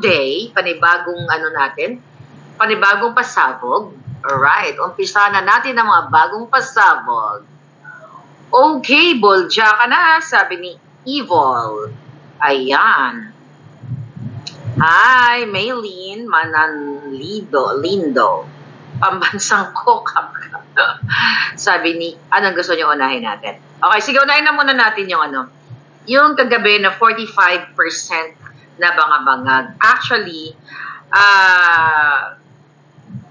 day, panibagong ano natin, panibagong pasabog. Alright, umpisa na natin ang mga bagong pasabog. Okay, bolja ka na, sabi ni Evil. Ayan. Hi, Maylene Lindo. Pambansang kokak. Sabi ni, anong gusto nyo unahin natin? Okay, sige, unahin na muna natin yung ano. Yung kagabi na 45% na bangabangag. Actually,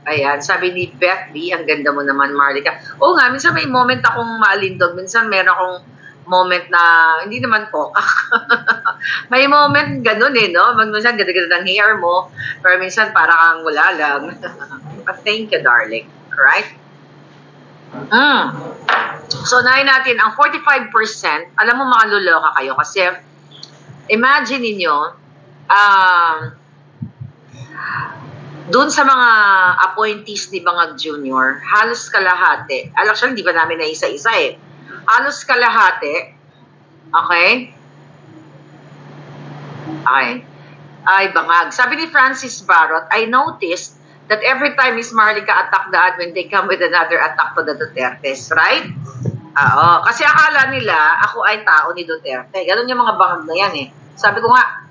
ayan, sabi ni Beth B, ang ganda mo naman, Marlica. Oo nga, minsan may moment akong maalindog. Minsan meron akong moment na, hindi naman kokak. May moment ganun no? Minsan ganda-ganda ng hair mo, pero minsan parang wala lang. But thank you, darling. Right? So, nahin natin, ang 45%, alam mo mga luloka kayo kasi imagine ninyo, doon sa mga appointees ni Bangag Jr., halos kalahati. Actually, hindi ba namin na isa-isa halos kalahati. Okay? Ay, Bangag. Sabi ni Francis Barrot, I noticed that every time Miss Marlica attack the admin, they come with another attack to the Dutertes, right? Oo. Kasi akala nila, ako ay tao ni Duterte. Ganun yung mga bangag na yan Sabi ko nga,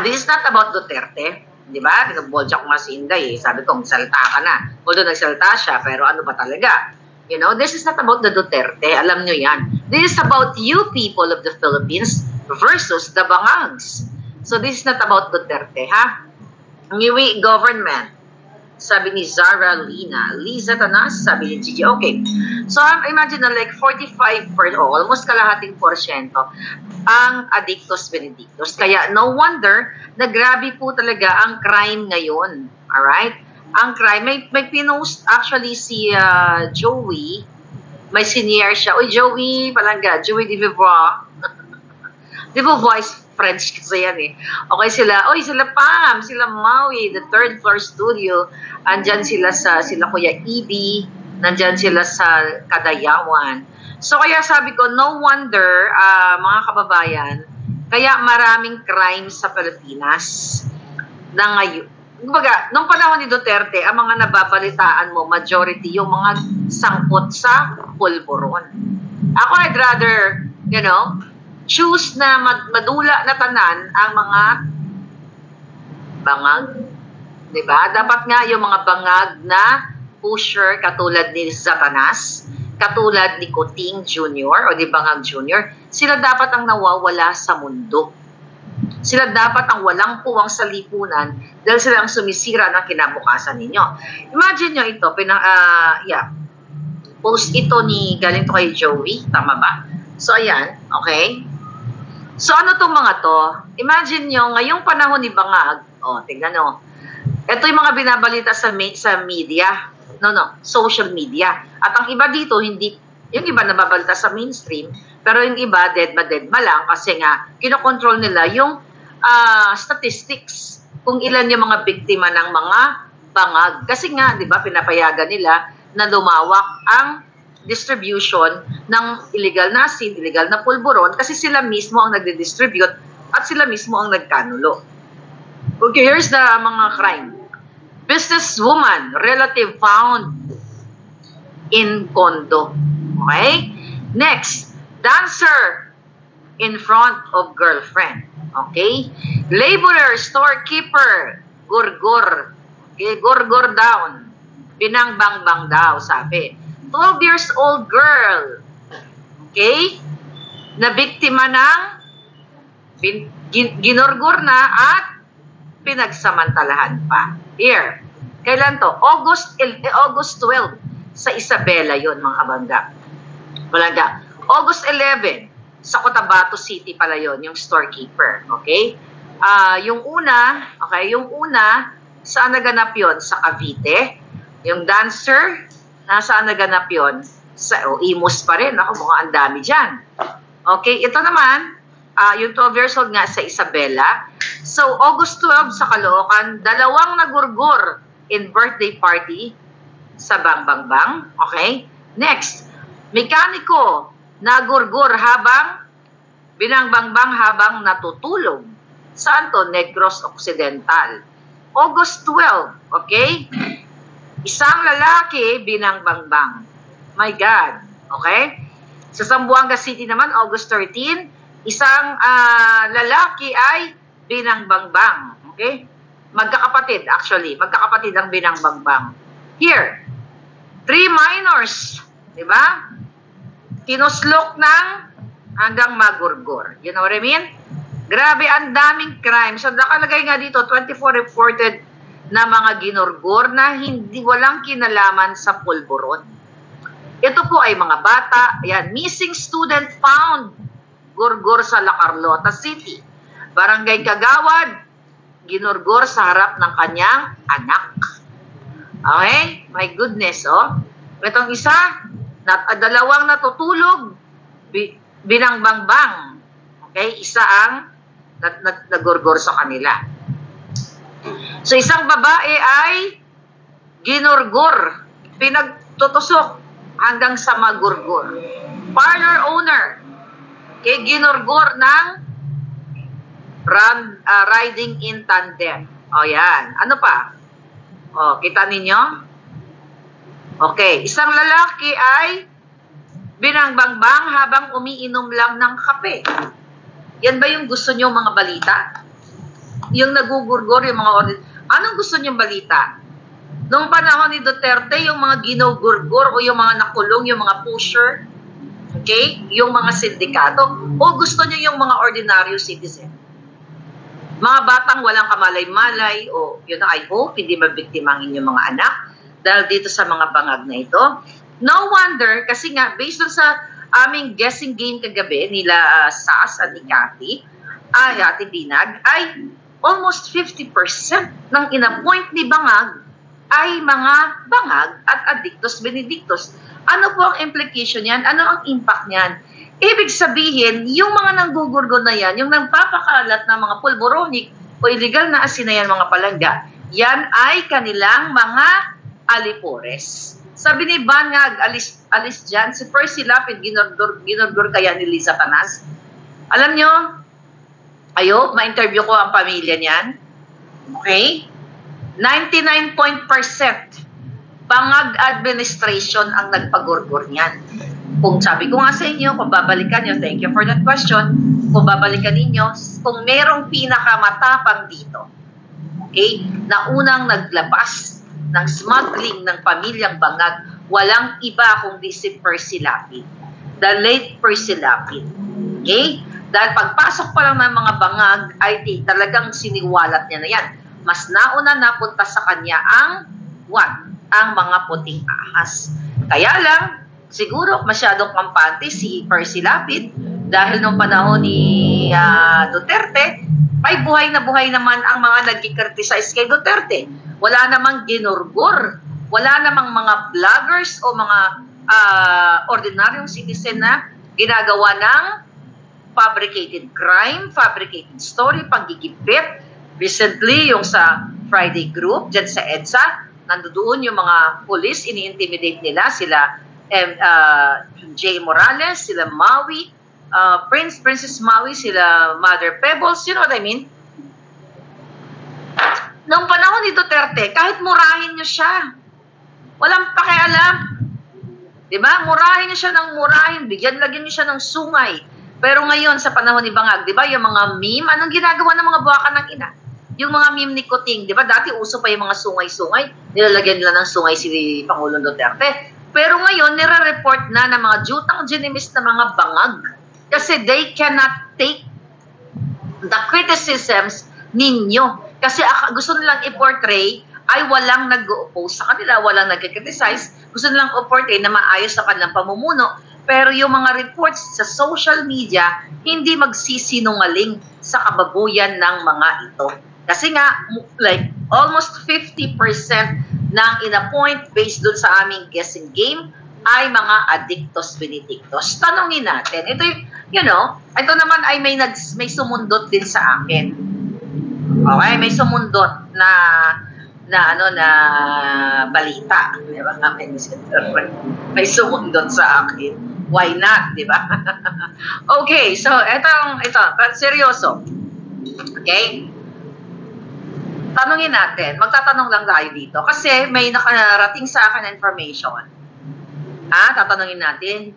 this is not about Duterte. Di ba? Pinagbolja ko nga si Inday Sabi ko, magsalita ka na. Although nagsalita siya, pero ano ba talaga? You know, this is not about the Duterte. Alam nyo yan. This is about you people of the Philippines versus the Bangags. So this is not about Duterte, ha? Ngiwi government. Sabi ni Zara Lina. Liza Tanas, sabi ni Gigi. Okay. So imagine na like 45%, almost kalahating porsyento ang Addictus Benedictus. Kaya no wonder na grabe po talaga ang crime ngayon. Alright? Ang crime, may pinost actually si Joey, may senior siya. Uy, Joey Palanga, Joey de Vivois. De Vivois is French kasi yan Okay, sila Pam, sila Maui, the third floor studio. Andyan sila Kuya Ibi, nandyan sila sa Kadayawan. So kaya sabi ko, no wonder, mga kababayan, kaya maraming crime sa Pilipinas na ngayon. Kumbaga, nung panahon ni Duterte, ang mga nababalitaan mo, majority, yung mga sangkot sa pulburon. Ako, I'd rather, choose na madula na tanan ang mga bangag. Diba? Dapat nga yung mga bangag na pusher katulad ni Zatanas, katulad ni Kuting Jr. o ni Bangag Jr., sila dapat ang nawawala sa mundo. Sila dapat ang walang puwang sa lipunan dahil sila ang sumisira ng kinabukasan ninyo. Imagine nyo ito, post ito galing to kay Joey, tama ba? So ayan, okay? So ano tong mga to? Imagine nyo, ngayong panahon ni Bangag, tingnan nyo, ito yung mga binabalita sa media, social media. At ang iba dito, yung iba nababalita sa mainstream, pero yung iba, dead ma lang kasi nga, kinokontrol nila yung statistics kung ilan yung mga biktima ng mga bangag. Kasi nga, di ba, pinapayagan nila na lumawak ang distribution ng illegal na acid, illegal na pulburon kasi sila mismo ang nagdi-distribute at sila mismo ang nagkanulo. Okay, here's the mga crime. Businesswoman, relative found in condo. Okay? Next, dancer in front of girlfriend. Okay? Laborer, storekeeper, gurgur. Okay, gurgur down. Binang-bang-bang daw, sabi. 12 years old girl. Okay? Na biktima ng ginurgur na at pinagsamantalahan pa. Here. Kailan to? August 12 sa Isabela yon mga kabangga. Malangga. August 11 sa Cotabato City pala yon yung storekeeper. Okay? Yung una, saan naganap yon? Sa Cavite. Yung dancer, nasaan naganap yon? Sa Imus pa rin. Ako, mukhang ang dami dyan. Okay? Ito naman, yung 12 years old nga sa Isabela. So, August 12 sa Caloocan, dalawang nagurgur in birthday party sa Bang. Okay? Next, mekaniko nagurgur habang binang-bang habang natutulog. Saan to? Negros Occidental. August 12, okay? Isang lalaki binangbangbang. My God, okay? Sa Zamboanga City naman, August 13, isang lalaki ay binangbangbang. Okay? Magkakapatid, actually. Magkakapatid ang binangbangbang. Here, 3 minors. Diba? Kinuslok ng hanggang magurgur. You know what I mean? Grabe, ang daming crime. So, nakalagay nga dito, 24 reported na mga ginurgur na walang kinalaman sa pulburon. Ito po ay mga bata. Ayan, missing student found. Gurgur sa La Carlota City. Barangay Kagawad, ginurgur sa harap ng kanyang anak. Okay? My goodness, oh. Itong isa, dalawang natutulog, binangbangbang. Okay? Isa ang nagurgur sa kanila. So, isang babae ay ginurgur, pinagtutusok hanggang sa magurgur. Parlor owner, kay ginurgur ng riding in tandem. O yan. Ano pa? O, kita ninyo? Okay. Isang lalaki ay binangbangbang habang umiinom lang ng kape. Yan ba yung gusto nyo mga balita? Yung nagugurgur, yung mga anong gusto nyo balita? Noong panahon ni Duterte, yung mga ginugurgur o yung mga nakulong, yung mga pusher, okay? Yung mga sindikato, o gusto nyo yung mga ordinary citizen? Mga batang walang kamalay-malay, o yun I hope, hindi mabiktima ang inyong mga anak dahil dito sa mga bangag na ito. No wonder, kasi nga, based on sa aming guessing game kagabi, nila Sas at Ikati, Ate Binag, ay almost 50% ng inappoint ni Bangag ay mga bangag at addictus benedictus. Ano po ang implication niyan? Ano ang impact niyan? Ibig sabihin, yung mga nanggugurgo na yan, yung nagpapakalat ng mga pulboronic o illegal na asin na yan, mga palangga, yan ay kanilang mga alipores. Sabi ni Bangag, alis dyan, si Percy Lapid, ginurgur kaya ni Liza Tanas. Alam nyo, ayo, ma-interview ko ang pamilya niyan. Okay? 99% Bangag administration ang nagpagurgur niyan. Kung sabi ko nga sa inyo, kung babalikan nyo, thank you for that question, kung babalikan ninyo, kung merong pinakamatapang dito, okay, na unang naglabas ng smuggling ng pamilyang Bangag, walang iba kundi si Percy Lapid, the late Percy Lapid. Okay? Dahil pagpasok pa lang ng mga Bangag, ay talagang siniwalat niya na yan. Mas nauna napunta sa kanya ang mga puting ahas. Kaya lang, siguro masyadong kampante si Percy Lapid dahil nung panahon ni Duterte, ay buhay naman ang mga nag-criticize kay Duterte. Wala namang ginurgur, wala namang mga vloggers o mga ordinaryong citizen na ginagawa ng fabricated crime, fabricated story, panggigipit. Recently, yung sa Friday group, dyan sa EDSA, nandoon yung mga police, ini-intimidate nila, sila Jay Morales, sila Maui, Princess Maui, sila Mother Pebbles, you know what I mean? Noong panahon ni Duterte, kahit murahin nyo siya, walang pakialam. Diba? Murahin nyo siya ng murahin, lagyan nyo siya ng sungay. Pero ngayon, sa panahon ni Bangag, diba, yung mga meme, anong ginagawa ng mga buwakan ng ina? Yung mga meme ni Kuting, diba, dati uso pa yung mga sungay-sungay, nilalagyan nila ng sungay si Pangulong Duterte. Pero ngayon, nire-report na ng mga jutang genimis na mga Bangag. Kasi they cannot take the criticisms ninyo. Kasi gusto nilang i-portray ay walang nag-oppose sa kanila, walang nag-criticize. Gusto nilang i-portray na maayos sa kanilang pamumuno. Pero yung mga reports sa social media, hindi magsisinungaling sa kababuyan ng mga ito. Kasi nga, like, almost 50% ng in-appoint based dun sa aming guessing game ay mga addictus benedictus. Tanungin natin. Ito, ito naman ay may sumundot din sa akin. Okay, may sumundot na balita, di ba? May sumundot sa akin. Why not, di ba? Okay, so ito, seryoso. Okay? Tanungin natin. Magtatanong lang tayo dito. Kasi may nakarating sa akin na information. Tatanungin natin.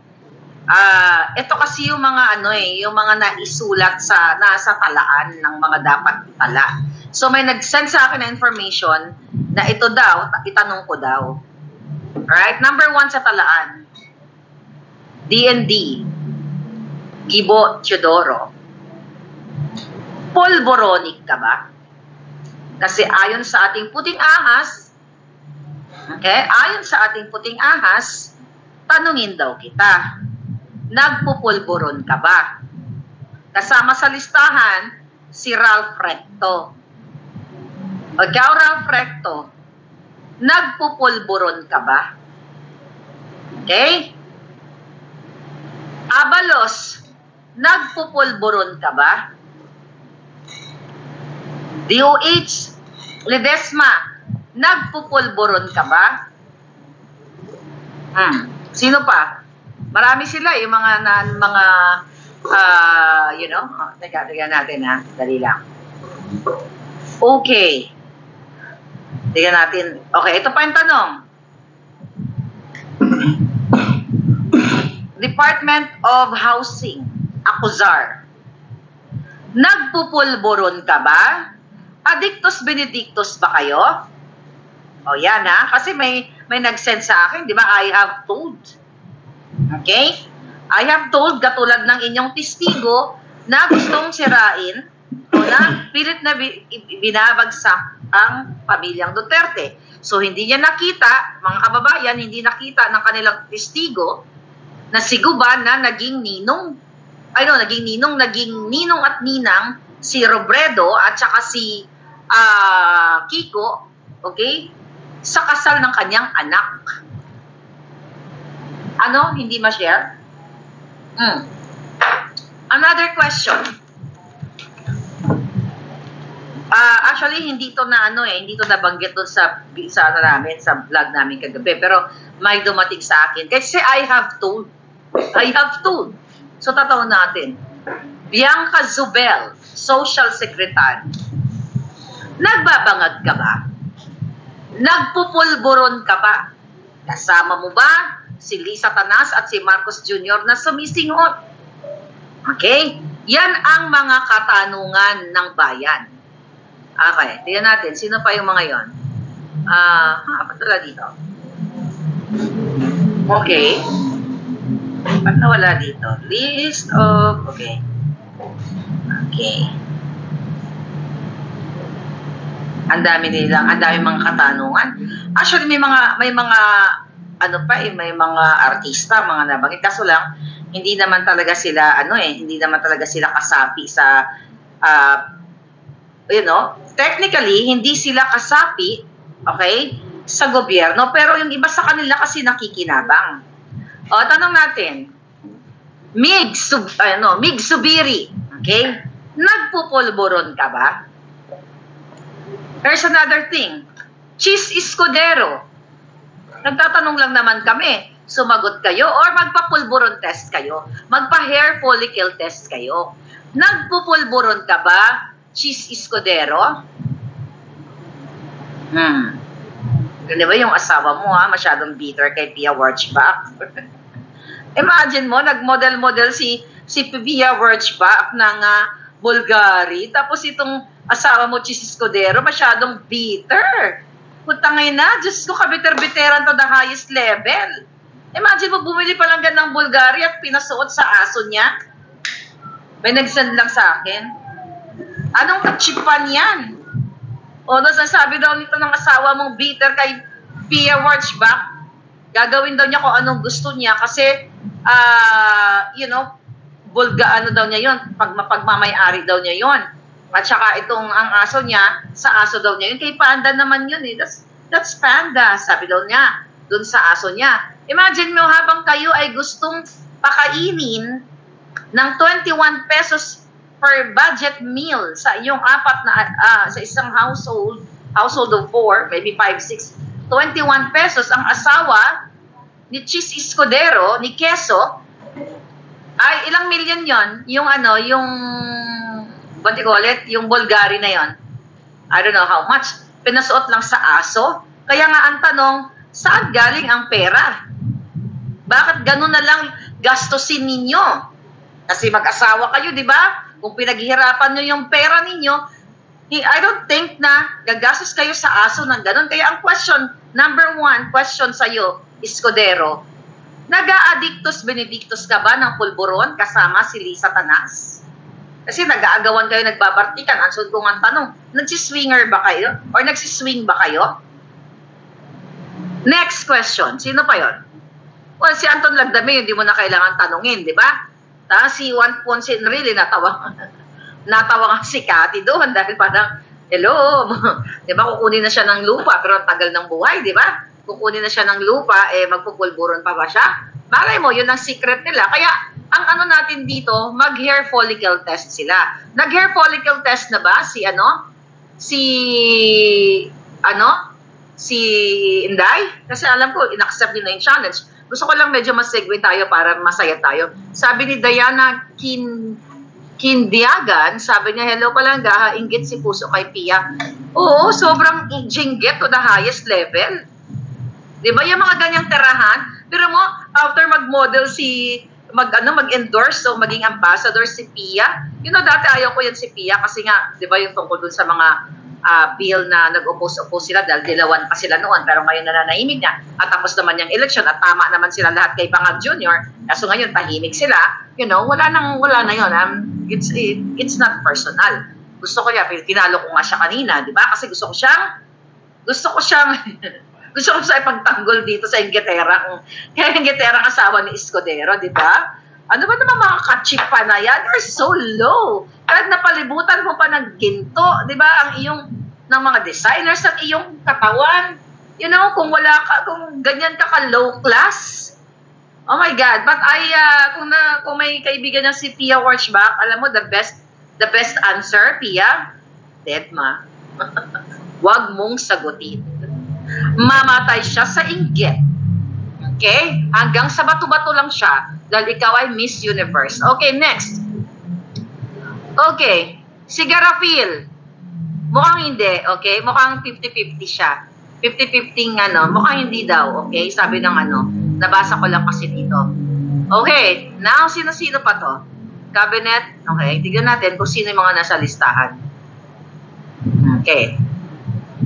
Ito kasi yung mga yung mga naisulat sa nasa talaan ng mga dapat itala. So may nag-send sa akin na information na ito daw, itanong ko daw. Alright? Number 1 sa talaan. DND. Gibo Teodoro. Polboronic ka ba? Kasi ayon sa ating puting ahas, okay, ayon sa ating puting ahas, tanungin daw kita, nagpupulburon ka ba? Kasama sa listahan, si Ralph Recto. Ikaw, Ralph Recto, nagpupulburon ka ba? Okay? Abalos, nagpupulburon ka ba? DOH, Ledesma, nagpupulburon ka ba? Sino pa? Marami sila, yung mga teka natin dali lang. Okay. Tingnan natin. Okay, ito pa yung tanong. Department of Housing, Acuzar. Nagpupulburon ka ba? Addictus Benedictus ba kayo? O yan kasi may nag-send sa akin, di ba? I have told. Okay? I have told, katulad ng inyong testigo, na gustong sirain o na pilit na binabagsak ang pamilyang Duterte. So hindi niya nakita, mga kababayan, hindi nakita ng kanilang testigo na si Guban na naging ninong at ninang si Robredo at saka si Kiko, okay, sa kasal ng kanyang anak. Hindi ma-share? Another question. Actually, hindi to nabanggit doon sa vlog namin kagabi, pero may dumating sa akin. Kasi I have told. So, tatawag natin. Bianca Zubel, Social Secretary. Nagbabangag ka ba? Nagpupulburon ka ba? Kasama mo ba si Lisa Tanas at si Marcos Jr. na sumisingot? Okay? Yan ang mga katanungan ng bayan. Okay, tingnan natin. Sino pa yung mga yon? Patala dito. Okay. Ba't nawala dito? List of... Okay. Ang dami mga katanungan. Actually, may mga may mga artista, mga nabanggit. Kaso lang, hindi naman talaga sila kasapi sa technically hindi sila kasapi, okay, sa gobyerno, pero yung iba sa kanila kasi nakikinabang. Tanong natin. Mig Subiri, okay? Nagpupulburon ka ba? There's another thing. Chis Escudero. Nagtatanong lang naman kami. Sumagot kayo or magpapulburon test kayo? Magpa-hair follicle test kayo? Nagpupulburon ka ba, Chis Escudero? Di ba yung asawa mo masyadong bitter kay Pia Wurtzbach? Imagine mo, nag-model-model si Pia Wurtzbach ng Bulgari, tapos itong asawa mo, Chis Escudero, masyadong bitter. Putangay na, Diyos ko, kabiter-biteran to the highest level. Imagine mo, bumili pa lang ng Bulgari at pinasuot sa aso niya. May nag-send lang sa akin. Anong kachipan yan? Sasabi daw nito ng asawa mong bitter kay Pia Wurtzbach, gagawin daw niya kung anong gusto niya kasi, daw niya yun, pagmamayari daw niya yun. At saka ang aso niya, sa aso daw niya yun. Kay Panda naman yun That's Panda, sabi daw niya, dun sa aso niya. Imagine mo, habang kayo ay gustong pakainin ng 21 pesos per budget meal sa iyong sa isang household of 4, maybe 5, 6, 21 pesos ang asawa ni Chis Escudero, ni Queso, ay ilang milyon yon? Yung what do you call it? Yung Bulgari na yon. I don't know how much. Pinasuot lang sa aso. Kaya nga ang tanong, saan galing ang pera? Bakit ganun na lang gastusin ninyo? Kasi mag-asawa kayo, di ba? Kung pinaghihirapan nyo yung pera ninyo, I don't think na gagastos kayo sa aso ng ganun. Kaya ang question, number 1 question sa'yo, Escudero, nag-a-addictus benedictus ka ba ng pulburon kasama si Lisa Tanas? Kasi nag-aagawan kayo, nagbabartikan. Ang sunod kong ang tanong, nagsiswinger ba kayo? Or nagsiswing ba kayo? Next question, sino pa yon? Well, si Anton Lagdame, hindi mo na kailangan tanungin, di ba? Tapos si Juan Ponce, really, natawa nga si Cathy doon dahil parang, hello, di ba, kukunin na siya ng lupa, pero ang tagal ng buhay, di ba? Kukunin na siya ng lupa, magpupulburon pa ba siya? Malay mo, yun ang secret nila. Kaya, ang ano natin dito, mag-hair follicle test sila. Nag-hair follicle test na ba si si Inday? Kasi alam ko, in-accept din na yung challenge. Gusto ko lang medyo mas-segue tayo para masaya tayo. Sabi ni Diana Kindiagan, sabi niya, hello palangga, inggit si puso kay Pia. Oo, sobrang jinggit to the highest level. Diba yung mga ganyang terahan? Pero mo, after mag-model mag-endorse, so maging ambassador si Pia. Dati ayaw ko yan si Pia kasi nga, di ba yung tungkol dun sa mga bill na nag-oppose sila dahil dilawan pa sila noon, pero ngayon nananahimik niya. At tapos naman yung election at tama naman sila lahat kay Bangag Jr. So ngayon tahimik sila. Wala na yun. It's not personal. Gusto ko tinalo ko nga siya kanina, di ba? Kasi gusto ko siyang ipagtanggol dito sa Inglaterra. Kaya Inglaterra ang asawa ni Escudero, di ba? Ano ba naman mga kachipa na yan? You're so low. Kahit napalibutan mo pa ng ginto, di ba? Ang iyong, ng mga designers at iyong katawan. Kung ganyan ka low class. Oh my God. But kung may kaibigan niya si Pia Wurtzbach, alam mo, the best answer, Pia, Dedma. Huwag mong sagutin. Mamatay siya sa inggit. Okay? Hanggang sa bato-bato lang siya dahil ikaw ay Miss Universe. Okay, next. Okay. Si Garafil. Mukhang hindi, okay? Mukhang 50-50 siya. 50-50 mukhang hindi daw, okay? Sabi ng nabasa ko lang kasi dito. Okay, now sino-sino pa to? Cabinet, okay? Tignan natin kung sino yung mga nasa listahan. Okay.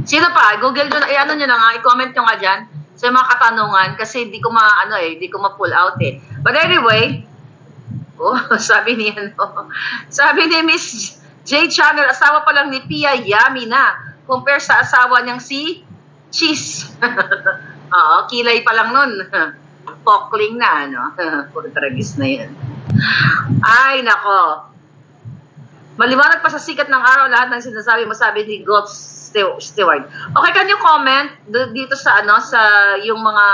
Sino pa? Google nyo na, nyo na nga, i-comment nyo nga dyan sa mga katanungan kasi hindi ko ma-pull out eh. But anyway, sabi ni Miss J. Channel, asawa pa lang ni Pia, yummy na. Compare sa asawa niyang si Cheese. Kilay pa lang nun. Pokling na, Puro tragis na yan. Ay, nako. Maliwanag pa sa sikat ng araw lahat ng sinasabi mo, sabi ni Golf Stewart. Okay, can you comment dito sa yung mga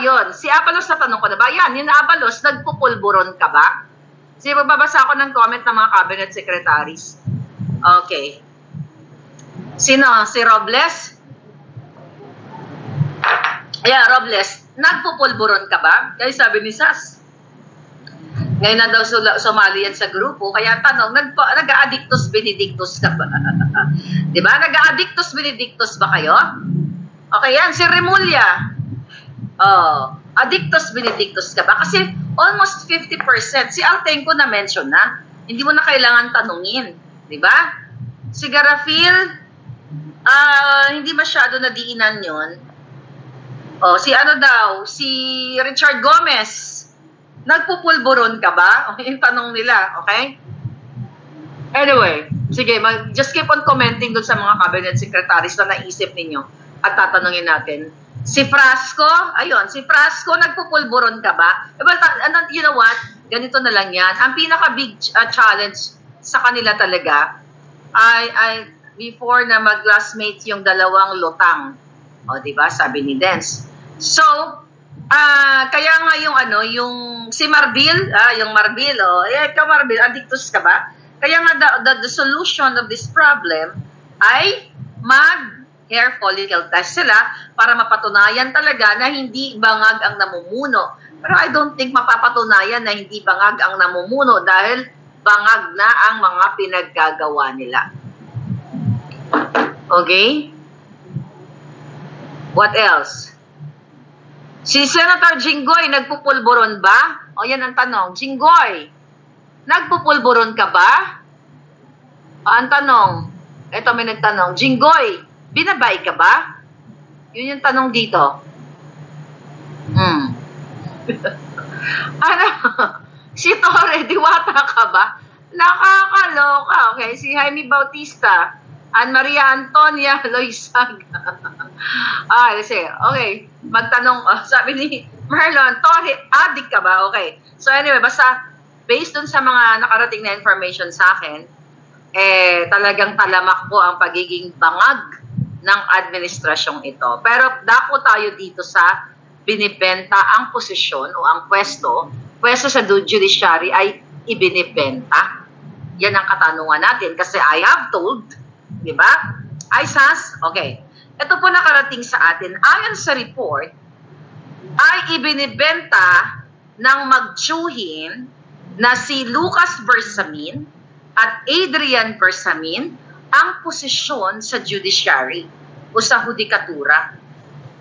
yun, si Abalos na tanong ko na ba? Yan, yung Abalos, nagpupulburon ka ba? Kasi magbabasa ako ng comment ng mga cabinet secretaries. Okay. Sino? Si Robles? Yeah, Robles, nagpupulburon ka ba? Kaya sabi ni Sas, ngayon na daw sumali yan sa grupo, kaya tanong, nag-a-addictus benedictus ka ba? Diba? Nag-a-addictus benedictus ba kayo? Okay yan, si Remulla. Addictus benedictus ka ba? Kasi almost 50%. Si Altenco na-mention na. Hindi mo na kailangan tanungin. Diba? Si Garafil, hindi masyado nadiinan yun. Si Richard Gomez, nagpupulburon ka ba? Okay, yung tanong nila, okay? Anyway, sige, just keep on commenting dun sa mga cabinet secretaries na naisip ninyo at tatanungin natin. Si Frasco, si Frasco, nagpupulburon ka ba? Well, you know what? Ganito na lang yan. Ang pinaka-big challenge sa kanila talaga ay before na mag-classmate yung dalawang lutang. Diba? Sabi ni Dance. So, kaya nga yung si Marbil, yung Marbil, ikaw Marbil, addictus ka ba? Kaya nga the solution of this problem ay mag-hair follicle test sila para mapatunayan talaga na hindi bangag ang namumuno. Pero I don't think mapapatunayan na hindi bangag ang namumuno dahil bangag na ang mga pinaggagawa nila. Okay? What else? Si Senator Jinggoy, nagpupulburon ba? O yan ang tanong. Jinggoy, nagpupulburon ka ba? Ang tanong, ito may nagtanong, Jinggoy, binabay ka ba? Yun yung tanong dito. Ano? Si Torre, diwata ka ba? Nakakaloka. Okay, si Jaime Bautista, Maria Antonia Loisaga. Okay, magtanong, sabi ni Marlon, Torre, adik ka ba? Okay. So anyway, basta based dun sa mga nakarating na information sa akin, talagang talamak po ang pagiging bangag ng administrasyong ito. Pero dako tayo dito sa binibenta ang posisyon o ang pwesto sa judiciary ay ibinibenta. Yan ang katanungan natin kasi I have told, di ba? Okay. Ito po nakarating sa atin. Ayon sa report, ay ibinibenta ng magtsuhin na si Lucas Bersamin at Adrian Bersamin ang posisyon sa judiciary o sa hudikatura.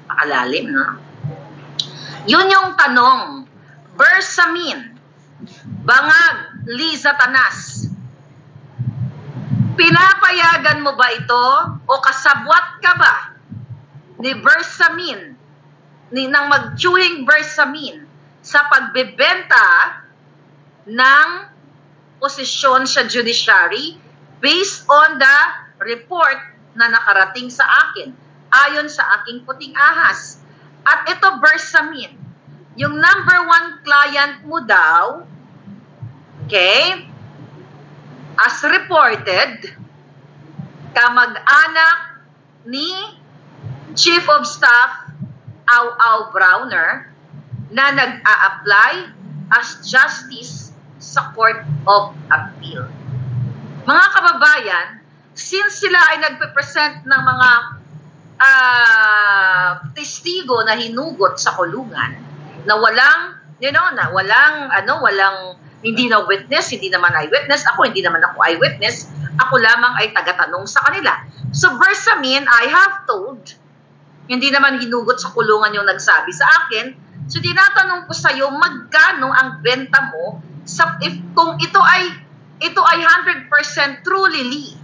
Pakalalim, no? Yun yung tanong. Bersamin, bangag, Liza Tanas, pinapayagan mo ba ito o kasabwat ka ba ni Bersamin, ng magtsuhing Bersamin sa pagbebenta ng posisyon sa judiciary based on the report na nakarating sa akin ayon sa aking puting ahas. At ito, Bersamin, yung number 1 client mo daw, okay, as reported, kamag-anak ni Chief of Staff Au Browner na nag-a-apply as justice sa Court of Appeal. Mga kababayan, since sila ay nagpe-present ng mga testigo na hinugot sa kulungan, na walang, hindi na witness, hindi naman eyewitness, hindi naman ako eyewitness, ako lamang ay tagatanong sa kanila. So, Bersamin, I have told, hindi naman hinugot sa kulungan yung nagsabi sa akin, so tinatanong ko sa'yo, magkano ang benta mo kung ito ay 100% truly,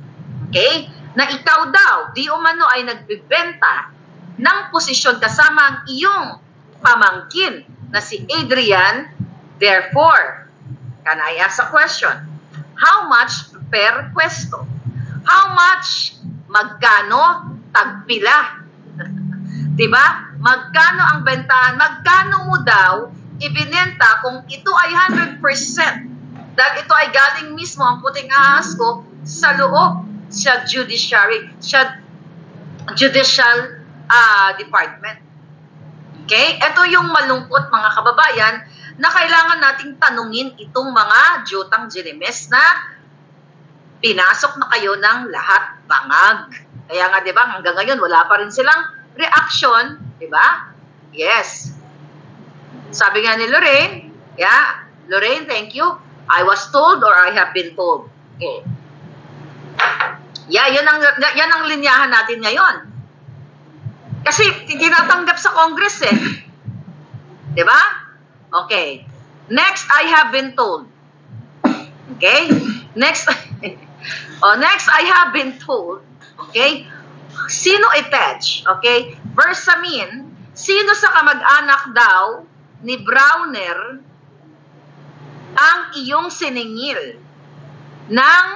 okay, na ikaw daw, di umano ay nagbibenta ng posisyon kasama ang iyong pamangkin na si Adrian. Therefore, can I ask a question? How much per pwesto? How much? Magkano? Tagpila? Diba? Magkano ang bentahan? Magkano mo daw ibinenta kung ito ay 100%? Dahil ito ay galing mismo ang puting ahas ko sa loob sa judiciary, sa judicial department. Okay? Ito yung malungkot, mga kababayan, na kailangan nating tanungin itong mga Jotang Jirimes na pinasok na kayo ng lahat bangag. Kaya nga, di ba, hanggang ngayon, wala pa rin silang reaction, di ba? Yes. Sabi nga ni Lorraine, Lorraine, thank you. I was told or I have been told. Okay. Yan ang linyahan natin ngayon. Kasi tinatanggap sa Congress eh. Di ba? Okay. Next, I have been told. Okay? Next, I have been told. Okay? Sino attach? Okay? Bersamin, sino sa kamag-anak daw ni Browner ang iyong siningil ng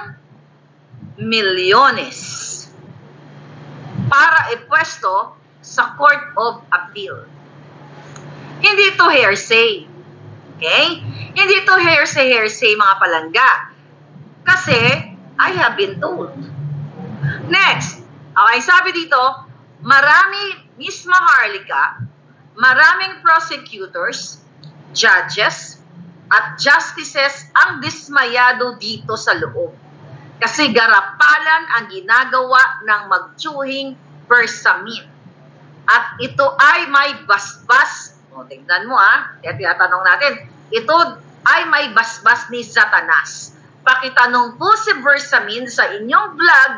milyones para ipwesto sa Court of Appeal? Hindi ito hearsay. Okay? Hindi ito hearsay mga palangga. Kasi, I have been told. Next, okay, sabi dito, Miss Maharlika, maraming prosecutors, judges, at justices ang dismayado dito sa loob. Kasi garapalan ang ginagawa ng magtsuhing Bersamin. At ito ay may basbas. Tingnan mo kaya tinatanong natin, ito ay may basbas ni Satanas. pakitanong po si Bersamin sa inyong vlog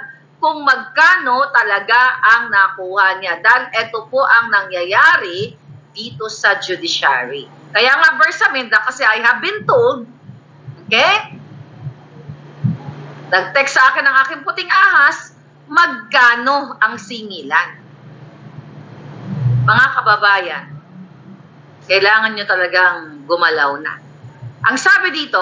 kung magkano talaga ang nakuha niya. Dahil ito po ang nangyayari dito sa judiciary. Kaya nga Bersamin, kasi I have been told, okay? Nag-text sa akin ng aking puting ahas, magkano ang singilan. Mga kababayan, kailangan nyo talagang gumalaw na. Ang sabi dito,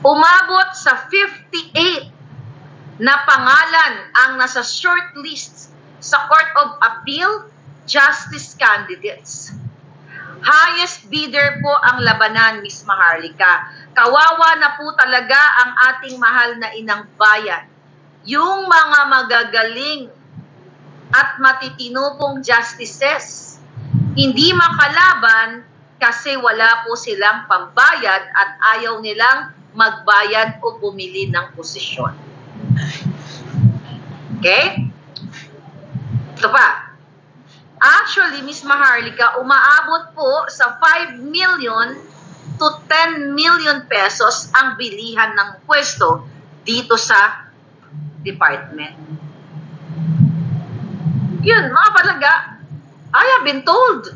umabot sa 58 na pangalan ang nasa shortlist sa Court of Appeal Justice candidates. Highest bidder po ang labanan, Miss Maharlika. Kawawa na po talaga ang ating mahal na inang bayan. Yung mga magagaling at matitino pong justices, hindi makalaban kasi wala po silang pambayad at ayaw nilang magbayad o bumili ng posisyon. Okay? Ito pa. Actually, Miss Maharlika, umaabot po sa 5 million to 10 million pesos ang bilihan ng pwesto dito sa department. Yun, mga palaga, I have been told.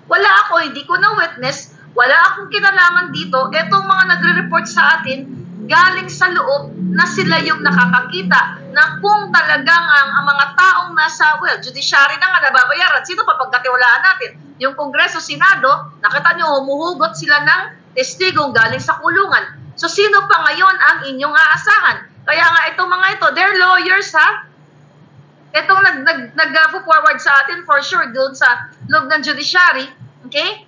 Wala ako, hindi ko na witness, wala akong kinalaman dito. Etong mga nagre-report sa atin, galing sa loob na sila yung nakakakita na kung talagang ang mga taong nasa, judiciary na nga nababayaran, sino pa pagkatiwalaan natin? Yung Kongreso, Senado, nakita nyo, humuhugot sila ng testigong galing sa kulungan. So, sino pa ngayon ang inyong aasahan? Kaya nga, itong mga ito, they're lawyers, ha? Itong nag-forward sa atin, for sure, doon sa loob ng judiciary, okay?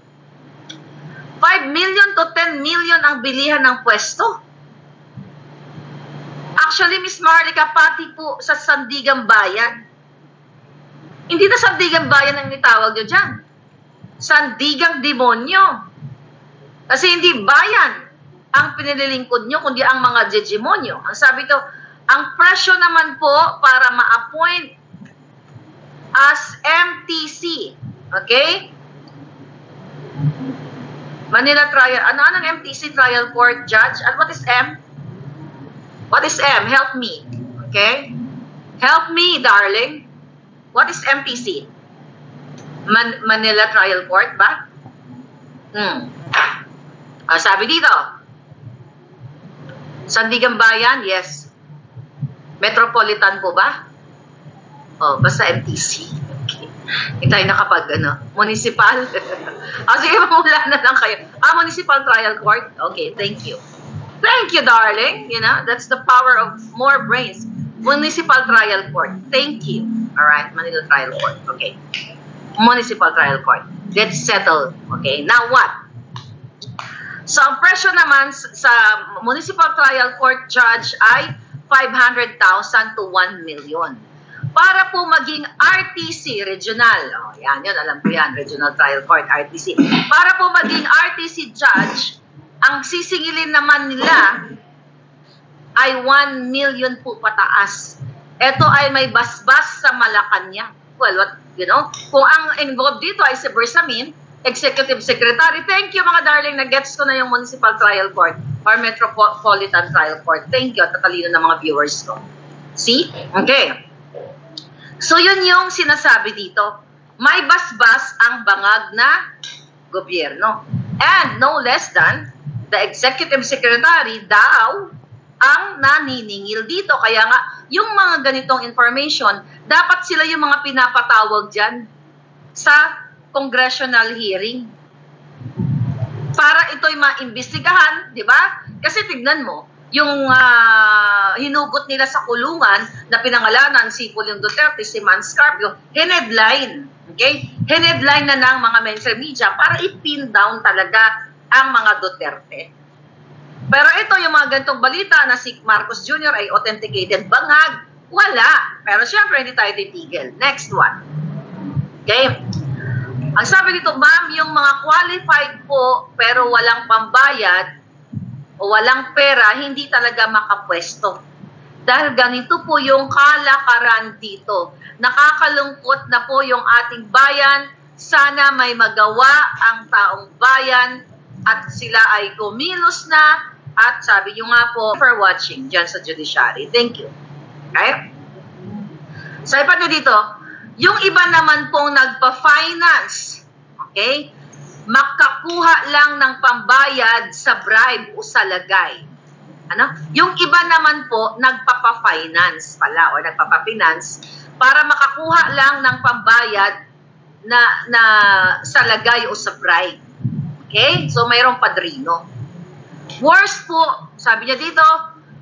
5 million to 10 million ang bilihan ng pwesto. Actually, Miss Maharlika, pati po sa Sandigang Bayan. Hindi na Sandigang Bayan ang itawag nyo dyan. Sandigang Demonyo. Kasi hindi bayan ang pinililingkod nyo, kundi ang mga demonyo. Ang sabi to, ang presyo naman po para ma-appoint as MTC, okay? Manila Trial, ano ang MTC Trial Court Judge? And what is M? What is M? Help me. Okay? Help me, darling. What is MTC? Manila Trial Court ba? Sabi dito, Sandigang Bayan, yes. Metropolitan po ba? Basta MTC. Okay. Hindi tayo nakapag, municipal. Sige, mamula na lang kayo. Municipal Trial Court? Okay, thank you. Thank you, darling. You know, that's the power of more brains. Municipal Trial Court. Thank you. All right, Manila Trial Court. Okay. Municipal Trial Court. Let's settle. Okay, now what? So, ang presyo naman sa Municipal Trial Court Judge ay 500,000 to 1 million. Para po maging RTC, regional. Yan, alam ko yan. Regional Trial Court, RTC. Para po maging RTC Judge, ang sisingilin naman nila ay 1 million po pataas. Ito ay may basbas sa Malacanang. Well, kung ang involved dito ay si Bersamin, Executive Secretary. Thank you mga darling, na-gets ko na yung Municipal Trial Court or Metropolitan Trial Court. Thank you, tatalino ng mga viewers ko. See? Okay. So yun yung sinasabi dito. May basbas ang bangag na gobyerno. And no less than the Executive Secretary daw ang naniningil dito. Kaya nga, yung mga ganitong information, dapat sila yung mga pinapatawag dyan sa congressional hearing. Para ito'y maimbestigahan, di ba? Kasi tignan mo, yung hinugot nila sa kulungan na pinangalanan si Pulong Duterte, si Man Scarpio, headline. Okay? Headline na ng mga mainstream media para i-pin down talaga ang mga Duterte. Pero ito, yung mga ganitong balita na si Marcos Jr. ay authenticated bangag, wala. Pero syempre, hindi tayo titigil. Next one. Okay? Ang sabi dito, ma'am, yung mga qualified po pero walang pambayad o walang pera, hindi talaga makapwesto. Dahil ganito po yung kalakaran dito. Nakakalungkot na po yung ating bayan. Sana may magawa ang taong bayan at sila ay kumilos na At sabi nyo nga po for watching dyan sa judiciary. Thank you. Okay? So, ipat nyo dito, yung iba naman pong nagpa-finance, okay, makakuha lang ng pambayad sa bribe o sa lagay. Ano? Yung iba naman po, nagpapa-finance pala o nagpapa-finance para makakuha lang ng pambayad na sa lagay o sa bribe. Okay? So, mayroong padrino. Worst po, sabi niya dito,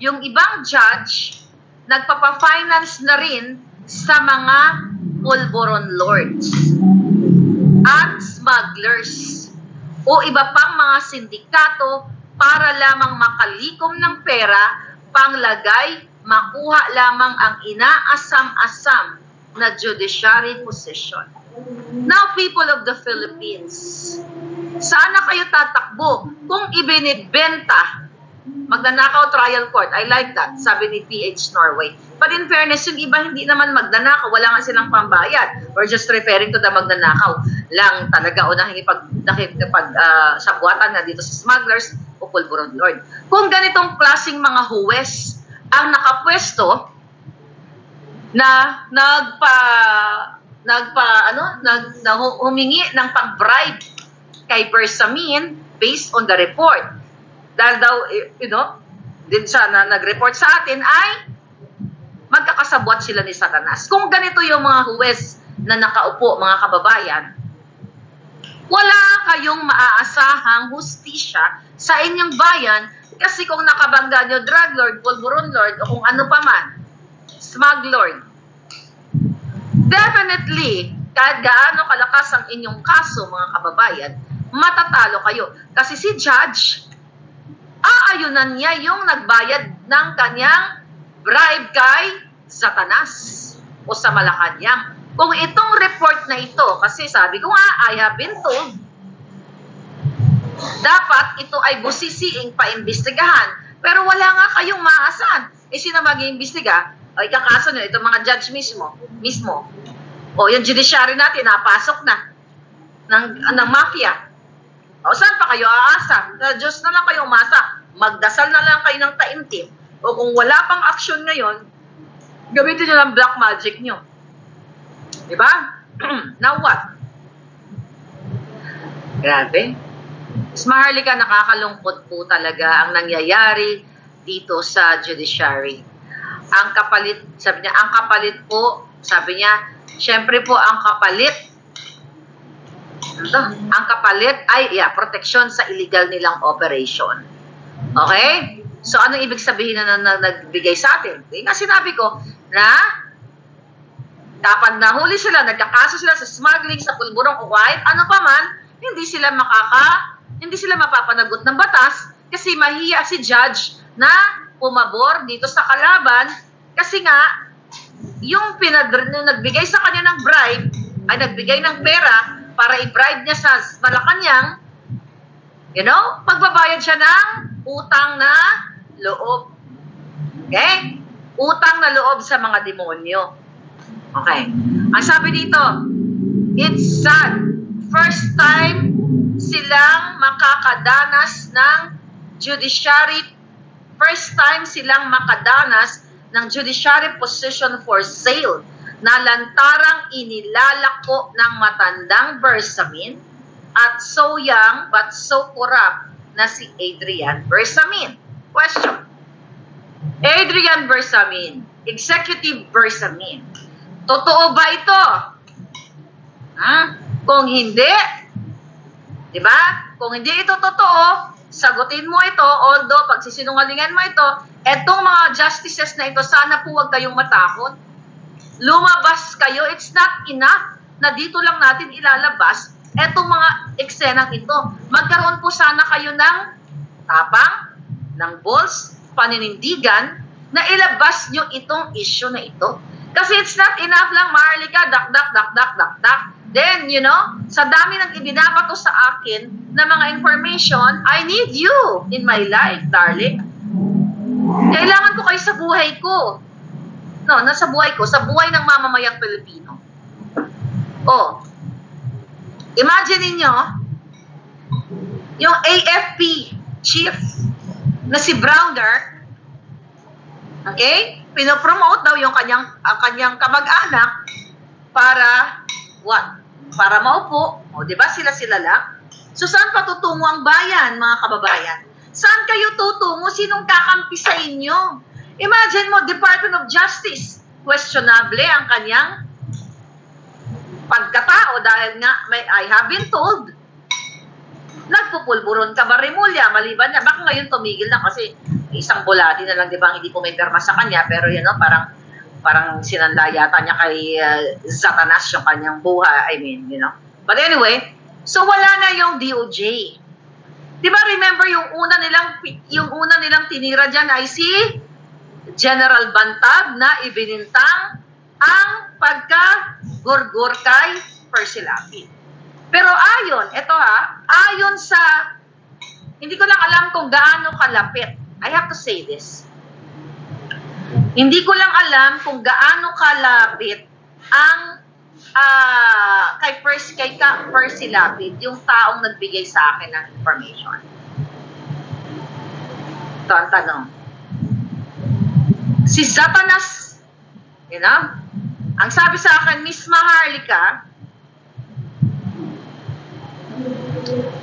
yung ibang judge, nagpapa-finance na rin sa mga pulburon lords at smugglers o iba pang mga sindikato para lamang makalikom ng pera, panglagay, makuha lamang ang inaasam-asam na judiciary position. Now, people of the Philippines, sana kayo tatakbo kung ibinibenta magnanakaw trial court. I like that, sabi ni PH Norway. But in fairness, yung iba hindi naman magnanakaw, wala nga silang pambayad. We're just referring to the magnanakaw lang talaga o sa buwatan na dito sa smugglers o pulburon lord. Kung ganitong klaseng mga huwes ang nakapwesto na humingi ng pag-bribe kay Bersamin based on the report. Dahil daw, din siya na nag-report sa atin ay magkakasabwat sila ni Satanas. Kung ganito yung mga huwes na nakaupo, mga kababayan, wala kayong maaasahang hustisya sa inyong bayan kasi kung nakabangga nyo drug lord, pulburon lord, o kung ano pa man, smugglord, definitely, kahit gaano kalakas ang inyong kaso, mga kababayan, matatalo kayo. Kasi si judge, aayunan niya yung nagbayad ng kanyang bribe kay Satanas o sa Malacanang. Kung itong report na ito, kasi sabi ko nga, I have been told, dapat ito ay busisiing paimbestigahan. Pero wala nga kayong maasahan. Sino mag-iimbestiga? O ikakaso nyo, itong mga judge mismo. O yung judiciary natin, napasok na ng mafia. O saan pa kayo aasa? Sa Diyos na lang kayo umasa. Magdasal na lang kayo ng taimtim. O kung wala pang action ngayon, gamitin nyo ng black magic nyo. Diba? Now what? Grabe. Mas maharlika, nakakalungkot po talaga ang nangyayari dito sa judiciary. Ang kapalit, sabi niya, syempre po ang kapalit ay proteksyon sa illegal nilang operation. Okay? So, anong ibig sabihin na nagbigay sa atin? Nga sinabi ko na kapag nahuli sila, nagkakaso sila sa smuggling, sa pulburong o kahit ano pa man, hindi sila mapapanagot ng batas kasi mahiya si judge na pumabor dito sa kalaban kasi nga yung nagbigay sa kanya ng bribe ay nagbigay ng pera para i-bribe niya sa Malacanang, pagbabayad siya ng utang na loob. Okay? Utang na loob sa mga demonyo. Okay. Ang sabi dito, it's sad. First time silang makakadanas ng judiciary position for sale na lantarang inilalako ng matandang Bersamin at so young but so corrupt na si Adrian Bersamin. Question. Adrian Bersamin, Executive Bersamin, totoo ba ito? Kung hindi, di ba? Kung hindi ito totoo, sagutin mo ito, although pagsisinungalingan mo ito, etong mga justices na ito, sana po huwag kayong matakot. Lumabas kayo, it's not enough na dito lang natin ilalabas etong mga eksenang ito. Magkaroon po sana kayo ng tapang, ng balls, paninindigan, na ilabas nyo itong issue na ito. Kasi it's not enough lang, Marlica, dak. Then, sa dami ng ibinabato sa akin na mga information, I need you in my life, darling. Kailangan ko kayo sa buhay ko. Nasa buhay ko, sa buhay ng mamamayang Pilipino. Imagine niyo yung AFP chief na si Browner, okay, pinopromote daw yung kanyang kamag-anak para what? Para maupo. O, di ba? Sila-sila lang. So, saan patutungo ang bayan, mga kababayan? Saan kayo tutungo? Sinong kakampi sa inyo? Imagine mo, Department of Justice. Questionable ang kanyang pagkatao dahil nga, I have been told, nagpupulburon ka ba, Rimulya? Maliban na, baka ngayon tumigil na kasi isang bulati na lang, di ba, hindi pumirma sa kanya, pero yun, no, parang sinanda yata niya kay Satanas yung kanyang buhay, I mean, you know. But anyway, so wala na yung DOJ. Di ba, remember yung una nilang tinira dyan ay si General Bantag na ibinintang ang pagka-gurgur kay Percy Lapid. Pero ayon sa, hindi ko lang alam kung gaano kalapit. I have to say this. Hindi ko lang alam kung gaano kalapit ang kay Percy Lapid, yung taong nagbigay sa akin ng information. Ito ang tanong. Si Satanas, you know, ang sabi sa akin, Miss Maharlika,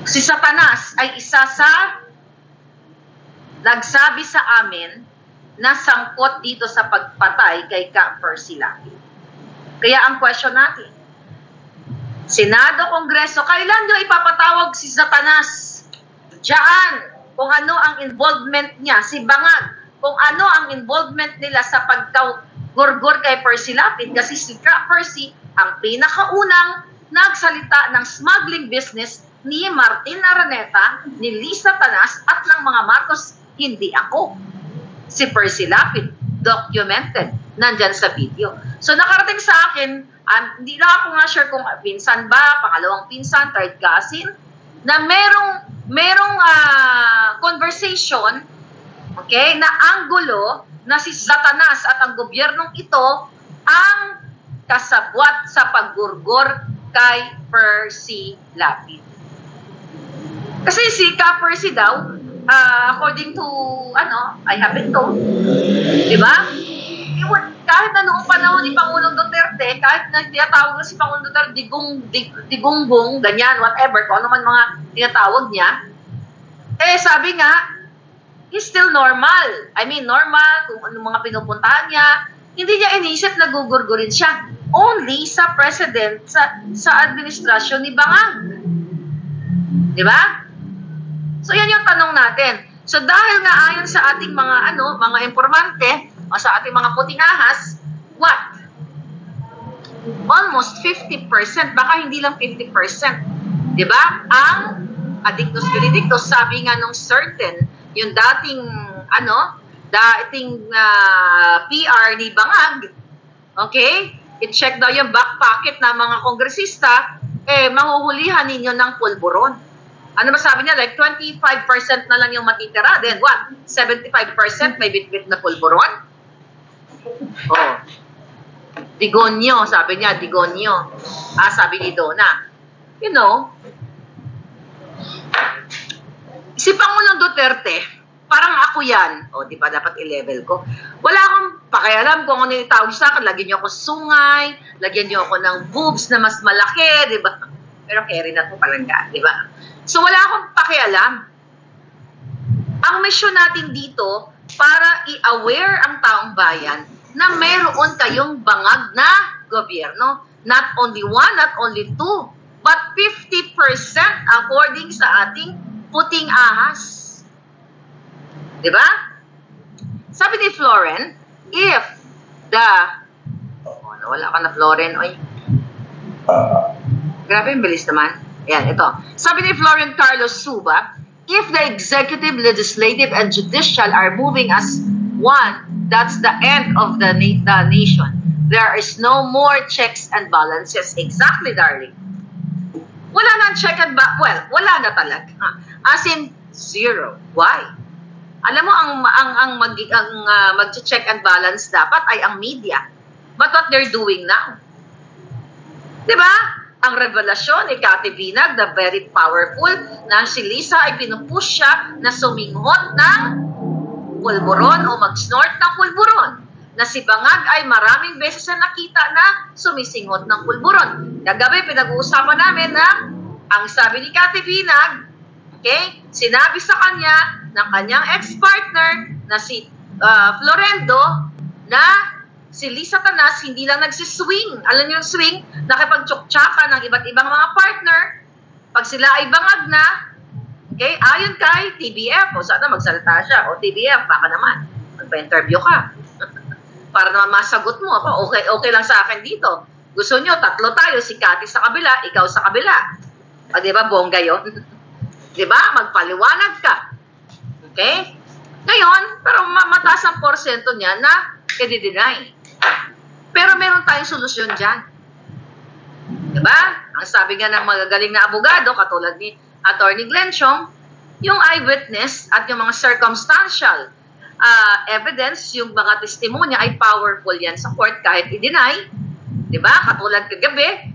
si Satanas ay isa sa nagsabi sa amin na sangkot dito sa pagpatay kay Percy Lapid. Kaya ang question natin, Senado, Kongreso, kailan nyo ipapatawag si Satanas? Diyan, kung ano ang involvement niya, si Bangag, kung ano ang involvement nila sa pagkagurgur kay Percy Lapid, kasi si Percy ang pinakaunang nagsalita ng smuggling business ni Martin Araneta, ni Lisa Tanas at ng mga Marcos, hindi ako. Si Percy Lapid, documented, nandyan sa video. So nakarating sa akin, hindi lang ako nga sure kung pinsan ba, pangalawang pinsan, third cousin, na merong conversation, okay, na anggulo na si Satanas at ang gobyernong ito ang kasabwat sa paggurgor kay Percy Lapid. Kasi si Percy daw, according to, I have been told, di ba? Kahit na noong panahon ni Pangulong Duterte, kahit na tinatawag na si Pangulong Duterte, digungbong, ganyan, whatever, kung ano man mga tinatawag niya, sabi nga, he's still normal. I mean, normal, kung ano mga pinupuntahan niya, hindi niya inisip na gugurgurin siya. Only sa president, sa administrasyon ni Bangag. Di ba? So, yan yung tanong natin. So, dahil nga ayon sa ating mga informante, o sa ating mga puting ahas, what? Almost 50%, baka hindi lang 50%. Di ba? Ang addictus juridictus, sabi nga nung certain, yung dating PR ni Bangag, okay? I-check daw yung back pocket ng mga kongresista, mahuhulihan ninyo ng pulburon. Ano ba sabi niya? Like 25% na lang yung matitira. Then what? 75% may bitbit na pulburon? Oh. Digonyo, sabi niya, Digonyo. Sabi ni Donna. You know, si Pangulong Duterte, parang ako yan. O, di ba, dapat i-level ko. Wala akong pakialam kung ano yung tawag sa akin. Lagyan niyo ako sungay, lagyan niyo ako ng boobs na mas malaki, di ba? Pero carry na ito palangga, di ba? So, wala akong pakialam. Ang mission natin dito, para i-aware ang taong bayan na meron kayong bangag na gobyerno. Not only one, not only two, but 50% according sa ating puting ahas. Diba? Sabi ni Floren, if wala ka na Floren, oy. Grabe yung bilis naman. Ayan, ito. Sabi ni Floren Carlos Suba, if the executive, legislative, and judicial are moving as one, that's the end of the nation. There is no more checks and balances. Exactly, darling. Wala na check and wala na talaga. As in, zero. Why? Alam mo, ang mag-check and balance dapat ay ang media. But what they're doing now? Diba? Ang revelasyon ni Cathy Binag, the very powerful, na si Lisa ay pinupush siya na suminghot ng pulburon o mag-snort ng pulburon, na si Bangag ay maraming beses na nakita na sumisingot ng pulburon. Kagabi, pinag-uusapan namin na ang sabi ni Cathy Binag, okay, sinabi sa kanya ng kanyang ex-partner na si Florendo na si Lisa Tanas hindi lang nagsiswing. Alam niyo yung swing? Nakipag-tsuktsakan ng iba't ibang mga partner. Pag sila ay bangag na, okay, ayon kay TBF, o sana magsalita siya, o TBF, baka naman, magpa-interview ka. Para naman masagot mo, ako, okay lang sa akin dito. Gusto nyo, tatlo tayo, si Cathy sa kabila, ikaw sa kabila. O, di ba, bongga yun? Di ba? Magpaliwanag ka. Okay? Ngayon, pero mataas ang porsyento niya na i-deny. Pero meron tayong solusyon dyan. Di ba? Ang sabi nga ng magagaling na abogado, katulad ni Attorney Glenn Chong, yung eyewitness at yung mga circumstantial evidence, yung mga testimonya ay powerful yan sa court kahit i-deny. Diba? Katulad kagabi,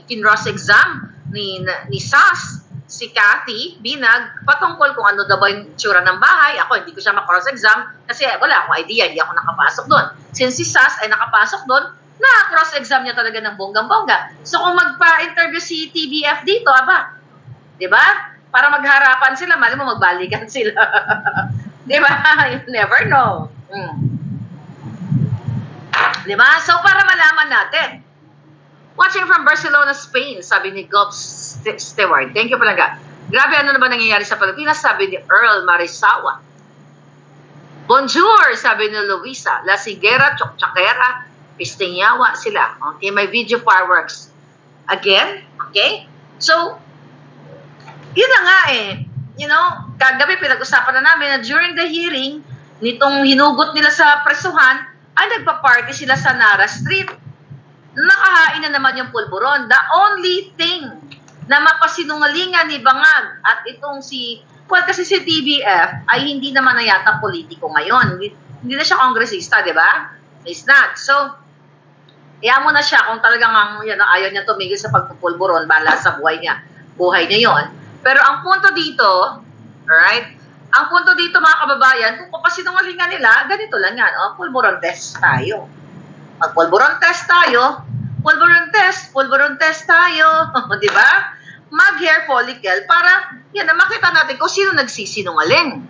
kin-cross exam ni SAS, si Cathy Binag, patungkol kung ano daw ba yung tsura ng bahay. Ako, hindi ko siya ma-cross exam kasi wala akong idea, hindi ako nakapasok doon. Since si SAS ay nakapasok doon, na-cross exam niya talaga ng bonggang-bongga. So kung magpa-interview si TBF dito, aba, diba? Para magharapan sila, mali mo magbalikan sila. Diba? You never know. Diba? So, para malaman natin. Watching from Barcelona, Spain, sabi ni Gulf Stewart. Thank you pala. Grabe, ano na ba nangyayari sa Pilipinas? Sabi ni Earl Marisawa. Bonjour, sabi ni Luisa. La Siguera, Chokchakera, Pistinyawa sila. Okay, may video fireworks. Again, okay? So, yun na nga eh. You know, kagabi pinag-usapan na namin na during the hearing, nitong hinugot nila sa presuhan, ay nagpa-party sila sa Nara Street. Nakahain na naman yung pulburon. The only thing na mapasinungalingan ni Bangag at itong kasi si TBF ay hindi naman na yata politiko ngayon. Hindi na siya kongresista, di ba? It's not. So, iyan mo na siya kung talagang ayaw niya tumigil sa pagpupulburon, bala sa buhay niya. Buhay niya yon. Pero ang punto dito, alright, ang punto dito mga kababayan, kung papasinungalingan nila, ganito lang yan, pulburon test tayo. Mag-pulburon test tayo, pulburon test tayo, di ba? Mag-hair follicle para, yan na makita natin kung sino nagsisinungaling.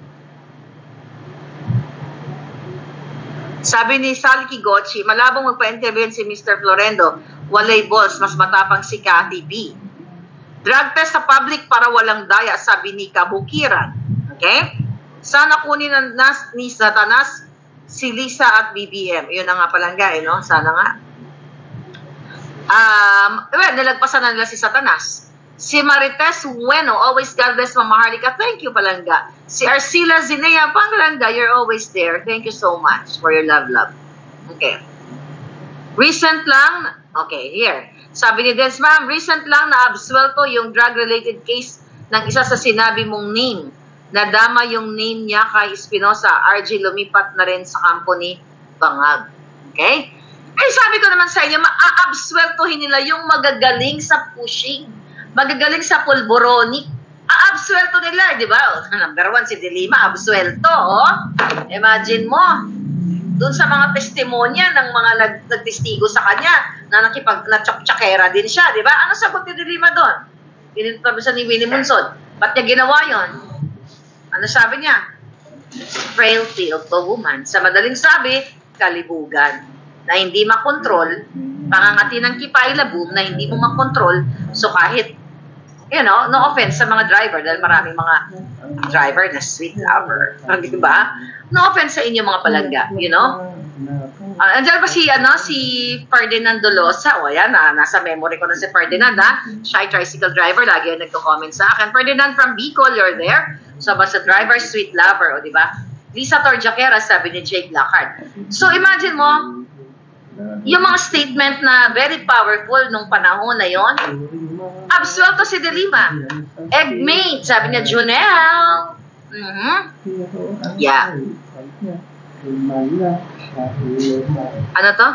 Sabi ni Sally Kigochi, malabong magpa-interview si Mr. Florendo, walay balls, mas matapang si Cathy B. Drug test sa public para walang daya, sabi ni Kabukiran. Okay? Sana kunin ni Satanas si Lisa at BBM. Yun na nga palangga, no? Sana nga. Nilagpasan na nila si Satanas. Si Marites Bueno, always God bless Mama Harlika. Thank you, palangga. Si Arcila Zinea Panglanga, you're always there. Thank you so much for your love. Okay. Recent lang, okay, here. Sabi ni Dens, ma'am, recent lang na-absuelto yung drug-related case ng isa sa sinabi mong name. Nadama yung name niya kay Espinosa. RJ lumipat na rin sa kampo ni Bangag. Okay? Eh, sabi ko naman sa inyo, ma-absueltohin nila yung magagaling sa pushing. Magagaling sa pulboronic. A-absuelto nila, di ba? Number 1, si Dilima, absuelto, Imagine mo, doon sa mga testimonya ng mga nagtestigo sa kanya na na-tsak-tsakera din siya, di ba? Ano sagot ni Dilima doon? Pinitabisan ni Winnie Munson. Ba't niya ginawa yon? Ano sabi niya? Frailty of the woman. Sa madaling sabi, kalibugan. Na hindi makontrol, pangangati ng kipailabum na hindi mo makontrol. So kahit, no offense sa mga driver, dahil maraming mga driver na sweet lover. Di ba? No offense sa inyo mga palangga, Andiyan ba si Ferdinand Dolosa? O yan, nasa memory ko na si Ferdinand, Siya ay tricycle driver, lagi yan nagko-comment sa akin. Ferdinand from Bicol, you're there. So, basta driver, sweet lover, o diba? Lisa Torjaquera, sabi ni Jake Lockhart. So, imagine mo, yung mga statement na very powerful nung panahon na yon, absuelto si Dilima. Eggmate, sabi niya, Junel. Yeah. Ano to?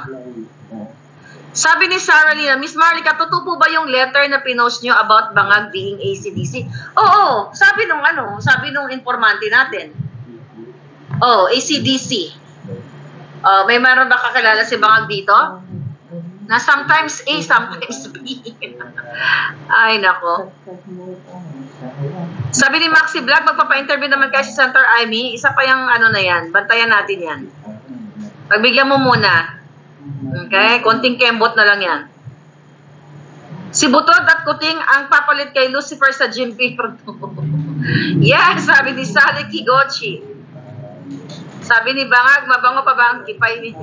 Sabi ni Sarah Lina, Miss Marlica, totoo po ba yung letter na pinost nyo about Bangag being ACDC? Oo, sabi nung informante natin. Oh, AC/DC. May meron ba kakilala si Bangag dito? Na sometimes A, sometimes B. Ay, nako. Sabi ni Maxi Vlog, magpapa-interview naman kayo sa Center Amy. Isa pa yung ano na yan. Bantayan natin yan. Pagbigyan mo muna. Okay? Konting kembot na lang yan. Si Butod at Kuting ang papalit kay Lucifer sa Jim Paper. Yes, sabi ni Sally Kigochi. Sabi ni Bangag, mabango pa ba ang kipay ni...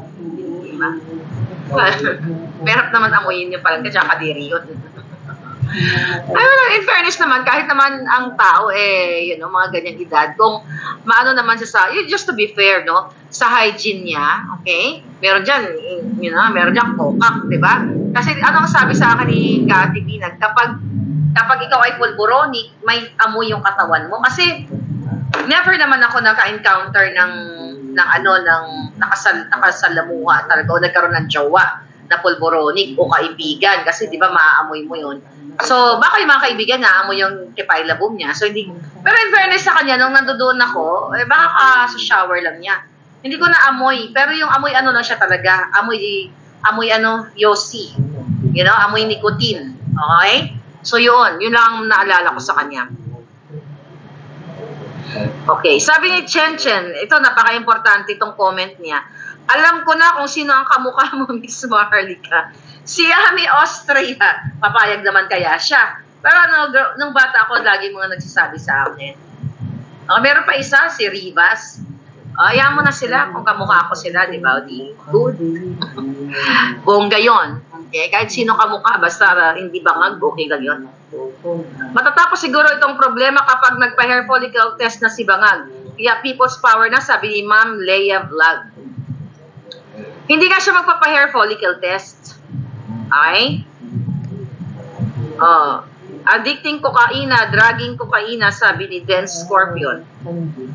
Merap naman amuyin niyo parang tsaka kadiri yun. In fairness naman, kahit naman ang tao, mga ganyang edad, kung maano naman siya sa, just to be fair, no, sa hygiene niya, okay? Meron dyan, meron dyan kokak, di ba? Kasi ano ang sabi sa akin ni Cathy Binag, kapag ikaw ay pulburonic, may amoy yung katawan mo. Kasi, never naman ako naka-encounter ng nakasalamuha talaga o nagkaroon ng jowa na pulboronic o kaibigan kasi di ba maaamoy mo yun. So baka yung mga kaibigan naamoy yung Kipayla boom niya. So hindi, pero in fairness sa kanya nung nandoon ako, baka sa shower lang niya. Hindi ko na amoy, pero yung amoy ano lang siya talaga, amoy Yossi. Amoy nicotine. Okay? So yun lang ang naalala ko sa kanya. Okay, sabi ni Chen, ito napaka-importante itong comment niya. Alam ko na kung sino ang kamukha mo, Miss Maharlika. Si Ami Austria. Papayag naman kaya siya. Pero nung bata ako, lagi mga nagsasabi sa akin. Meron pa isa, si Rivas. Ayaw mo na sila kung kamukha ko sila, di ba? Good. Bongga yun. Okay? Kahit sino kamukha, basta hindi bangag, okay lang yun. Matatapos siguro itong problema kapag nagpa-hair follicle test na si Bangag. Kaya people's power na, sabi ni Ma'am Leia Vlog. Hindi nga siya magpapa-hair follicle test. Okay? Addicting kokaina, dragging kokaina, sabi ni Den Scorpion.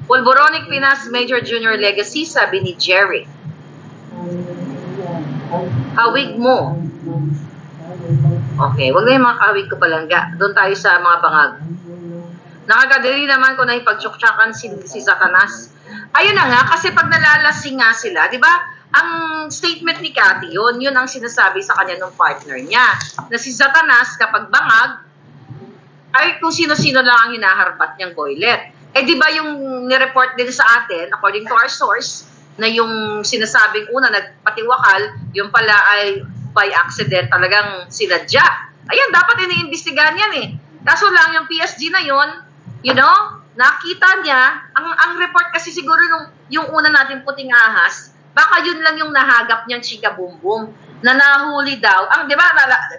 Pulboronic Pinas Major Junior Legacy, sabi ni Jerry. Hawig mo. Okay, wag na yung mga kawig ko palangga. Doon tayo sa mga bangag. Nakakadali naman kung naipagtsuktsakan si Satanas. Ayun na nga, kasi pag nalalasing nga sila, di ba, ang statement ni Cathy, yun ang sinasabi sa kanya ng partner niya. Na si Satanas, kapag bangag, ay kung sino-sino lang ang hinaharbat niyang boylet. Di ba yung nireport din sa atin, according to our source, na yung sinasabing una, nagpatiwakal, yung pala ay by accident, talagang sinadya. Ayan, dapat iniimbestigahan yan Kaso lang yung PSG na yun, nakita niya, ang report kasi siguro yung una natin puting ahas, baka yun lang yung nahagap niyang chika boom boom, na nahuli daw. Di ba,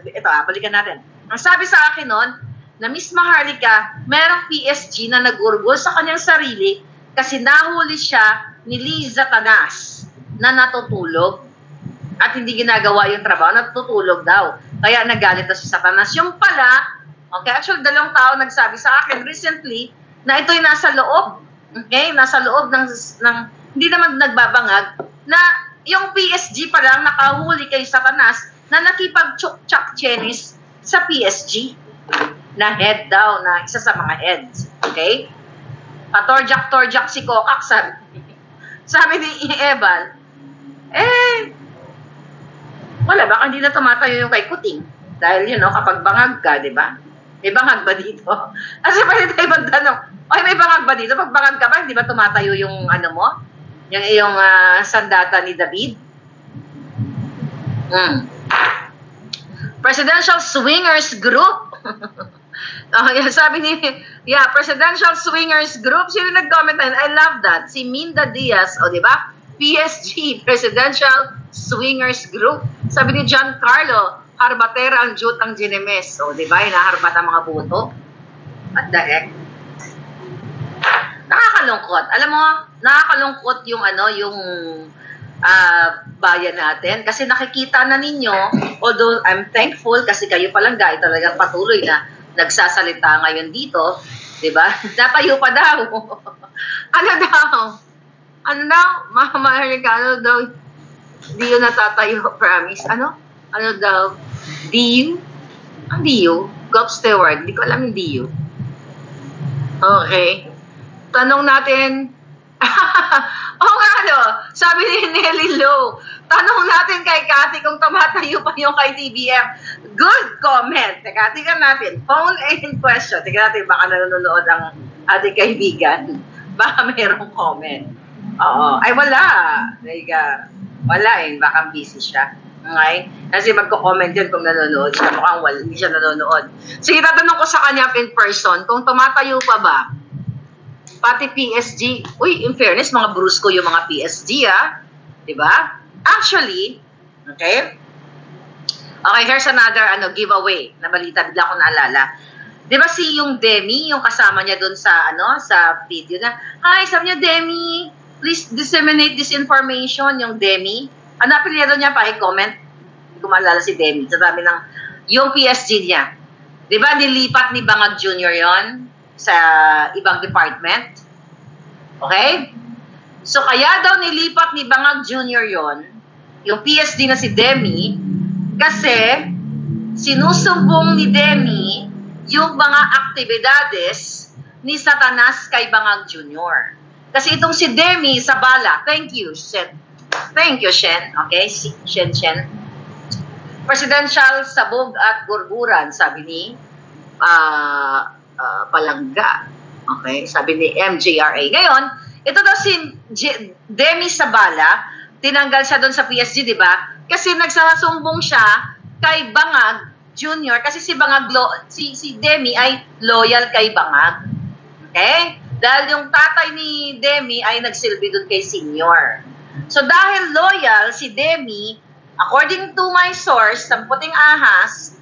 ito, balikan natin. Ang sabi sa akin nun, na Miss Maharlika, merong PSG na nagurgol sa kanyang sarili kasi nahuli siya ni Liza Tanas na natutulog at hindi ginagawa yung trabaho, natutulog daw. Kaya nagalit na si Satanas. Yung pala, okay, actually, 2 tao nagsabi sa akin recently na ito'y nasa loob, okay, nasa loob ng hindi naman nagbabangag, na yung PSG pa lang nakahuli kay Satanas na nakipag-chuk-chak chenis sa PSG na head daw, na isa sa mga heads. Okay? Patorjak-torjak si Kokak, sabi ni Eval, wala, baka hindi na tumatayo yung kay Kuting. Dahil, kapag bangag ka, di ba? May bangag ba dito? Kasi pwede tayo magtanong, may bangag ba dito? Pag bangag ka ba, hindi ba tumatayo yung mo? Yung iyong sandata ni David? Presidential Swingers Group. Sabi ni, Presidential Swingers Group. Sino nag-comment na yun? I love that. Si Minda Diaz, di ba? PSG, Presidential Swingers Group. Sabi ni Giancarlo, Harbatera ang Jute ang Ginemes. Di ba? Hinaharbat ang mga buto. What the heck? Nakakalungkot. Alam mo, nakakalungkot yung bayan natin. Kasi nakikita na ninyo, although I'm thankful kasi kayo palang guys talagang patuloy na nagsasalita ngayon dito. Diba? Natayo pa daw. Ano daw? Mama Americano daw, di yun natatayo, promise. Ano daw? DU? Ang DU? Gulf Steward. Di ko alam yung DU. Okay. Tanong natin, Oo nga, no? Sabi ni Nelly Low, tanong natin kay Cathy kung tumatayo pa yung kay TBM. Good comment. Teka, tingnan natin. Phone in question. Tingnan natin, baka nanonood ang ating kaibigan. Baka mayroong comment. Oo. Ay, wala. Wala eh. Baka busy siya. Okay? Kasi magko-comment yun kung nanonood siya. Mukhang hindi siya nanonood. Sige, tatanong ko sa kanya in person, kung tumatayo pa ba, pati PSG, uy, in fairness, mga brusko yung mga PSG, diba? Actually, okay, here's another giveaway na balita, bigla ko naalala. Diba yung Demi, yung kasama niya dun sa, sa video na, hi, sabi niya, Demi, please disseminate this information, yung Demi. Ano apelyido niya, pa-comment? Hindi ko maalala si Demi. Sabi ng, yung PSG niya. Diba, nilipat ni Bangag Jr. yon sa ibang department. Okay? So, kaya daw nilipat ni Bangag Jr. yon, yung PSD na si Demi, kasi sinusumbong ni Demi yung mga aktibidades ni Satanas kay Bangag Jr. Kasi itong si Demi Sabala, thank you, Shen. Thank you, Shen. Okay? Shen. Presidential sabog at gurguran, sabi ni Palangga. Okay? Sabi ni MJRA. Ngayon, ito daw si Demi Sabala, tinanggal siya doon sa PSG, di ba? Kasi nagsasumbong siya kay Bangag Jr. Kasi si Bangag, si Demi ay loyal kay Bangag. Okay? Dahil yung tatay ni Demi ay nagsilbi doon kay Senior. So dahil loyal si Demi, according to my source, ng puting ahas,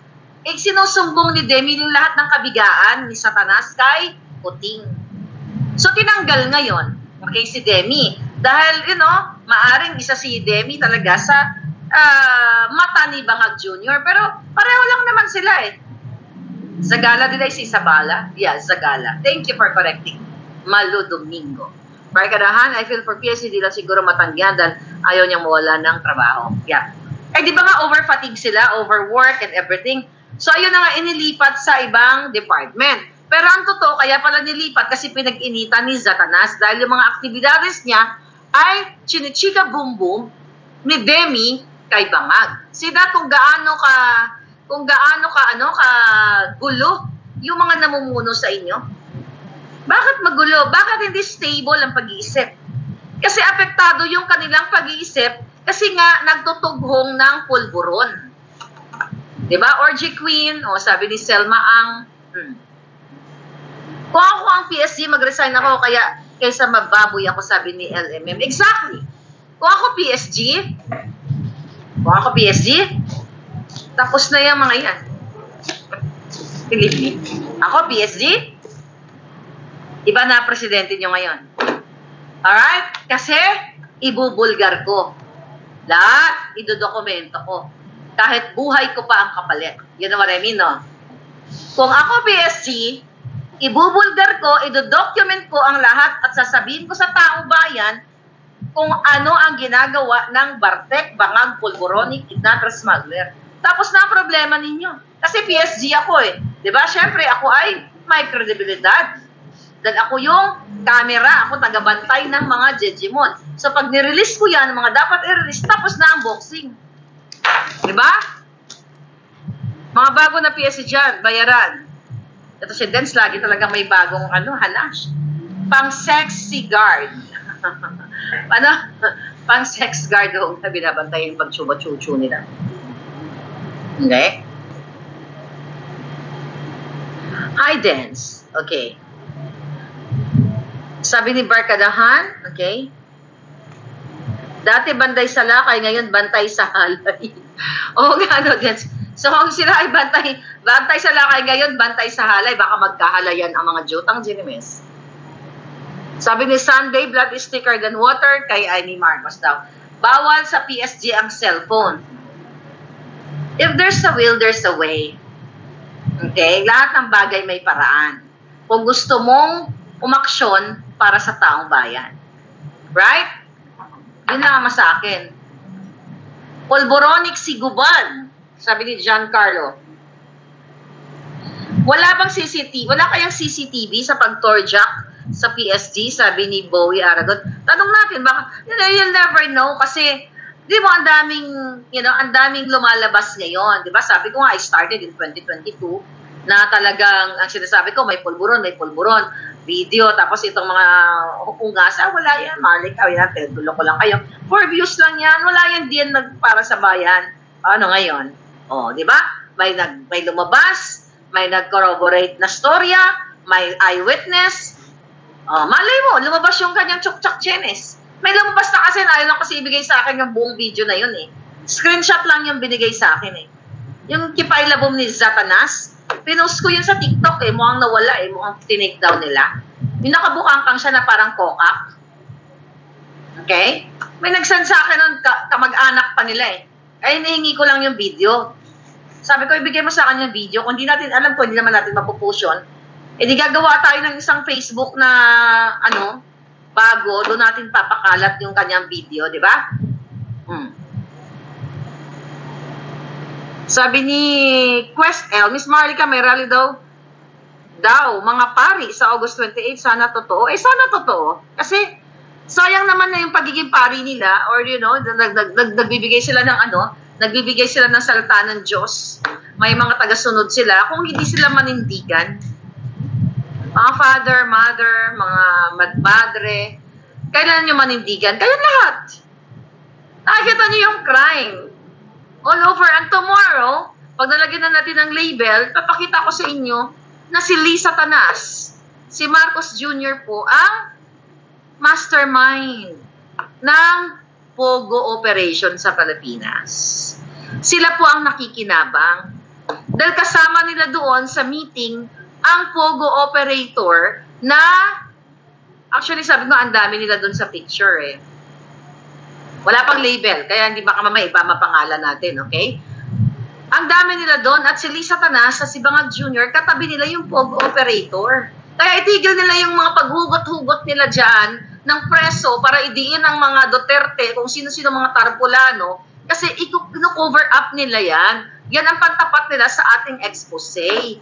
sinusumbong ni Demi yung lahat ng kabigaan ni Satanas kay Puting. So tinanggal ngayon, okay, si Demi. Dahil, maaring isa si Demi talaga sa mata ni Bangag Jr. Pero pareho lang naman sila eh. Zagala din ay si Sabala. Yeah, Zagala. Thank you for correcting. Malo Domingo. Barkadahan, I feel for PSG, di lang siguro matanggihan dahil ayaw niyang mawala ng trabaho. Yeah. Eh, di ba nga over-fatigue sila, overwork and everything? So, ayun na nga inilipat sa ibang department. Pero ang totoo, kaya pala nilipat kasi pinag-initan ni Satanas dahil yung mga aktibidades niya ay chinichika boom-boom ni Demi kay Bangag. Sida kung gaano ka gulo yung mga namumuno sa inyo. Bakit magulo? Bakit hindi stable ang pag-iisip? Kasi apektado yung kanilang pag-iisip kasi nga nagtutughong ng pulburon. Diba? Orgy Queen, sabi ni Selma ang, kung ako ang PSG, mag-resign ako kaysa mababoy ako, sabi ni LMM. Exactly. Kung ako PSG, tapos na yung mga yan. Believe me. Ako PSG, iba na presidente nyo ngayon. Alright? Kasi, ibubulgar ko. Lahat, idodokumento ko. Kahit buhay ko pa ang kapalit. Yun ang what I mean, no? Kung ako PSG, ibubulgar ko, idodocument ko ang lahat at sasabihin ko sa taong bayan kung ano ang ginagawa ng Bartek, Bangag, Pulboronic, kidnapper, smuggler. Tapos na ang problema ninyo. Kasi PSG ako eh. Diba? Siyempre, ako ay may kredibilidad. Dahil ako yung camera, ako tagabantay ng mga Jejimon. So pag nirelease ko yan, mga dapat i-release, tapos na ang boxing. Diba? Mga bago na PSG dyan, bayaran. Ito si Dance, lagi talaga may bagong hanash. Pang-sexy guard. Pang-sex guard yung binabantay yung pag-chuba-chuchu nila. Okay? Hi, Dance. Okay. Sabi ni Barkadahan, okay? Dati bantay sa lakay, ngayon bantay sa halay. Oo nga, no, Dance. So, kung sila ay bantay sa lakay ngayon, bantay sa halay, baka magkahalayan ang mga jutang Ginimes. Sabi ni Sunday, blood is thicker than water, kay Amy Marcos daw. Bawal sa PSG ang cellphone. If there's a will, there's a way. Okay? Lahat ng bagay may paraan. Kung gusto mong umaksyon para sa taong bayan. Right? Yun lang ang sa akin. Pulboronic si Guban, sabi ni Giancarlo. Wala bang CCTV? Wala kayang CCTV sa pag-torjak sa PSG, sabi ni Bowie Aragon. Tanong natin, baka, you'll never know kasi, di mo, ang daming lumalabas ngayon. Di ba? Sabi ko nga, I started in 2022 na talagang, ang sinasabi ko, may pulburon, video, tapos itong mga ungasa, wala yan, malikaw yan, pero ko lang kayo. For views lang yan, wala yan din para sa bayan. Ano ngayon? O, di ba? May lumabas, may nag-corroborate na storya, may eyewitness. O, malay mo, lumabas yung kanyang Chukchak Chenes. May lumabas na kasi, ayaw lang kasi ibigay sa akin yung buong video na yun eh. Screenshot lang yung binigay sa akin eh. Yung kipailabom ni Zatanas, pinost ko yun sa TikTok eh, mukhang nawala eh, mukhang tinake down nila. Yung nakabukangkang siya na parang kokak. Okay? May nagsend sa akin nun, kamag-anak pa nila eh. Ay, hinihingi ko lang yung video. Sabi ko, ibigay mo sa akin yung video. Kung di natin, alam ko, hindi naman natin mapupush yun. Eh, di gagawa tayo ng isang Facebook na, bago, doon natin papakalat yung kanyang video, di ba? Sabi ni Quest L, Miss Marlica, may rally daw, mga pari sa August 28, sana totoo. Eh, sana totoo. Kasi, sayang naman na yung pagiging pari nila, or nagbibigay sila ng nagbibigay sila ng salita ng Diyos. May mga tagasunod sila. Kung hindi sila manindigan, mga father, mother, mga madre, kailan nyo manindigan? Kayo lahat. Nakikita nyo yung crime. All over. And tomorrow, pag nalagyan na natin ng label, papakita ko sa inyo na si Lisa Tanas, si Marcos Jr. po, ang mastermind ng Pogo operation sa Pilipinas. Sila po ang nakikinabang. Dahil kasama nila doon sa meeting ang Pogo operator na, actually sabi ko, ang dami nila doon sa picture eh. Wala pang label, kaya hindi baka mamaya iba mapangalan natin, okay? Ang dami nila doon at si Lisa Tanas sa si Bangag Jr., katabi nila yung Pogo operator. Kaya itigil nila yung mga paghugot-hugot nila dyan ng preso para idiin ang mga Duterte kung sino-sino mga Tarpulano kasi i-cover up nila yan. Yan ang pantapat nila sa ating expose.